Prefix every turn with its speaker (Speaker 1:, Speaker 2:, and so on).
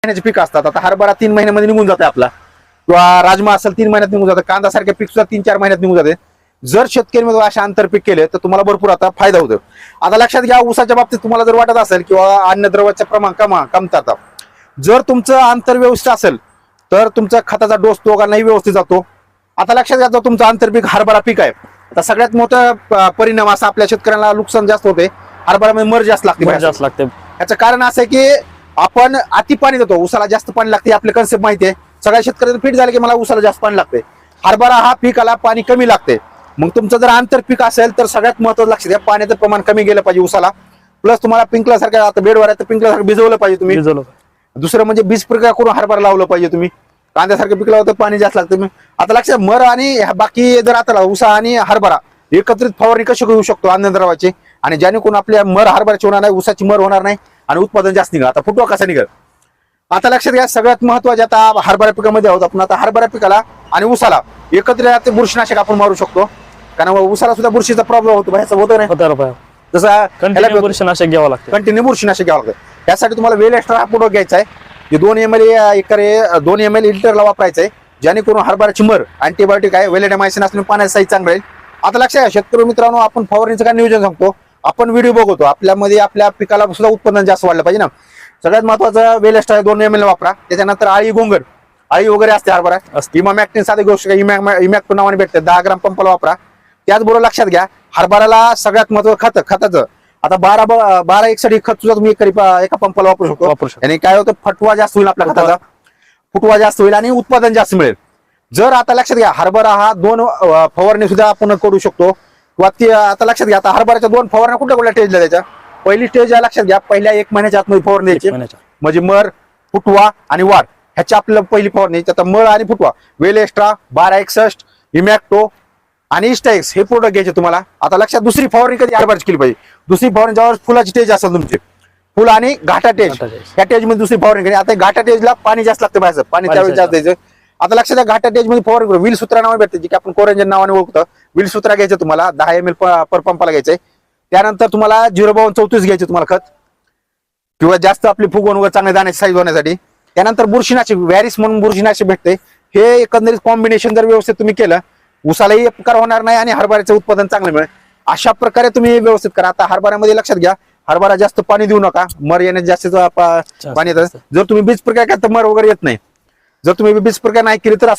Speaker 1: महिन्याचे पीक असतात. आता हरभरा 3 महिन्यामध्ये निघून जाते आपला, किंवा राजमा असेल 3 महिन्यात निघून जातं, कांदा सारखे पीक सुद्धा 3-4 महिन्यात निघून जाते. जर शेतकऱ्यांमध्ये अशा आंतरपीक केले तर तुम्हाला भरपूर आता फायदा होतो. आता लक्षात घ्या, ऊसाच्या बाबतीत तुम्हाला जर वाटत असेल किंवा अन्नद्रव्याचं प्रमाण कमतरता, जर तुमचं आंतर व्यवस्थित असेल तर तुमचा खताचा डोस दोघांनाही व्यवस्थित जातो. आता लक्षात घ्या, जर तुमचं आंतरपीक हरभरा पीक आहे, तर सगळ्यात मोठा परिणाम असा आपल्या शेतकऱ्यांना नुकसान जास्त होते, हरभऱ्यामध्ये मर जास्त लागते. याचं कारण असं आहे की आपण अति पाणी देतो, ऊसाला जास्त पाणी लागते. आपले कन्सेप्ट माहिती आहे, सगळ्या शेतकऱ्यांना फिट झाले की मला ऊसाला जास्त पाणी लागते. हरभरा हा पिकाला पाणी कमी लागते. मग तुमचं जर आंतरपीक असेल तर सगळ्यात महत्त्वाचं लक्षात घ्या, पाण्याचं प्रमाण कमी गेलं पाहिजे ऊसाला. प्लस तुम्हाला पिंकल्यासारखं, आता बेडवर आहे तर पिंकल्यासारखं भिजवलं पाहिजे तुम्ही. दुसरं म्हणजे बीज प्रक्रिया करून हरभरा लावलं पाहिजे तुम्ही. कांद्यासारखं पिकलं होतं पाणी जास्त लागतं. आता लक्षात, मर आणि बाकी जर आता ऊसा आणि हरभरा एकत्रित फवारणी कशी घेऊ शकतो अन्नद्रव्याची, आणि जेणेकरून आपल्या मर हरभऱ्याची होणार नाही, ऊसाची मर होणार नाही आणि उत्पादन जास्त निघाल. आता फुटवा कसा निघाल, आता लक्षात घ्या. सगळ्यात महत्वाचे आता हरभरा पिकामध्ये आहोत आपण. आता हरभरा पिकाला आणि ऊसाला एकत्रित बुरशीनाशक आपण मारू शकतो, कारण ऊसाला सुद्धा बुरशीचा प्रॉब्लेम होतो, ह्याचा होतं नाही. जसं
Speaker 2: कंटिन्यू बुरशीनाशक घ्यावं लागतं.
Speaker 1: कंटिन्यू बुरशीनाशक घ्यावं लागतं. त्यासाठी तुम्हाला वेल एक्स्ट्रा हा पुढं घ्यायचा आहे, जे 2 ml एकरी 2 ml लिटरला वापरायचं आहे, जेणेकरून हरभराची मर अँटीबायोटिक आहे, वेलेडामायसिन असल्याने पाण्याचा साईज चांगला राहील. आता लक्षात घ्या शेतकरी मित्रांनो, आपण फवारणीचं काय नियोजन सांगतो, आपण व्हिडिओ बघतो, आपल्यामध्ये आपल्या पिकाला सुद्धा उत्पादन जास्त वाढलं पाहिजे ना. सगळ्यात महत्वाचं वेल एक्स्ट्रा 2 ml वापरा. त्याच्यानंतर आळी घोंगर, आळी वगैरे असते हरभरा, इमामॅक्टिन साधी गोष्ट इमॅक्टो नावाने भेटते, 10 ग्राम पंपाला वापरा. त्याचबरोबर लक्षात घ्या, हरभराला सगळ्यात महत्वाचं खताचं, आता 12-1 खत सुद्धा तुम्ही एका पंपाला वापरू शकतो. आणि काय होतं, फटवा जास्त होईल, आपल्या खताचा फुटवा जास्त होईल आणि उत्पादन जास्त मिळेल. जर आता लक्षात घ्या, हरभरा हा 2 फवारणी सुद्धा आपण करू शकतो. आता लक्षात घ्या, आता हरभऱ्याच्या 2 फवारण्या कुठल्या स्टेजला द्यायच्या. पहिली स्टेज लक्षात घ्या, पहिल्या 1 महिन्याच्या आतमध्ये फवारणी द्यायची, म्हणजे मर, फुटवा आणि वाढ ह्याची आपल्याला पहिली फवारणी. आता मळ आणि फुटवा, वेल एक्स्ट्रा, 1261, इमॅक्टो आणि इस्टाएक्स हे प्रोडक्ट घ्यायचे तुम्हाला. आता लक्षात, दुसरी फवारणी कधी हरभऱ्याची केली पाहिजे. दुसरी फवारणी ज्यावर फुलाची स्टेज असेल तुमची, फुल आणि घाटा टेज, ह्या टेज मध्ये दुसरी फवारणी करायची. आता घाटा टेजला पाणी जास्त लागतं, बाहेर पाणी त्यावेळेस जास्त द्यायचं. आता लक्षात घ्या, घाटा टेज मध्ये फवारणी करू, विल सूत्रा नावाने भेटते, जे की आपण कोरेंजन नावाने ओळखतो. विल सूत्रा घ्यायचं तुम्हाला, 10 ml पर पंपाला घ्यायचंय. त्यानंतर तुम्हाला 052-34 घ्यायचे तुम्हाला खत, किंवा जास्त आपली फुगवून वगैरे चांगले दाण्याची साईज होण्यासाठी. त्यानंतर बुरशीनाशक, वॅरिस म्हणून बुरशीनाशक भेटते. हे एकंदरीत कॉम्बिनेशन जर व्यवस्थित तुम्ही केलं, ऊसालाही उपकार होणार नाही आणि हरभऱ्याचं उत्पादन चांगलं मिळेल. अशा प्रकारे तुम्ही व्यवस्थित करा. आता हरभऱ्यामध्ये लक्षात घ्या, हरभरा जास्त पाणी देऊ नका, मर येण्यात जास्त पाणी येतं. जर तुम्ही बीज प्रक्रिया केली तर मर वगैरे येत नाही. जर तुम्ही बीज प्रक्रिया नाही केली तर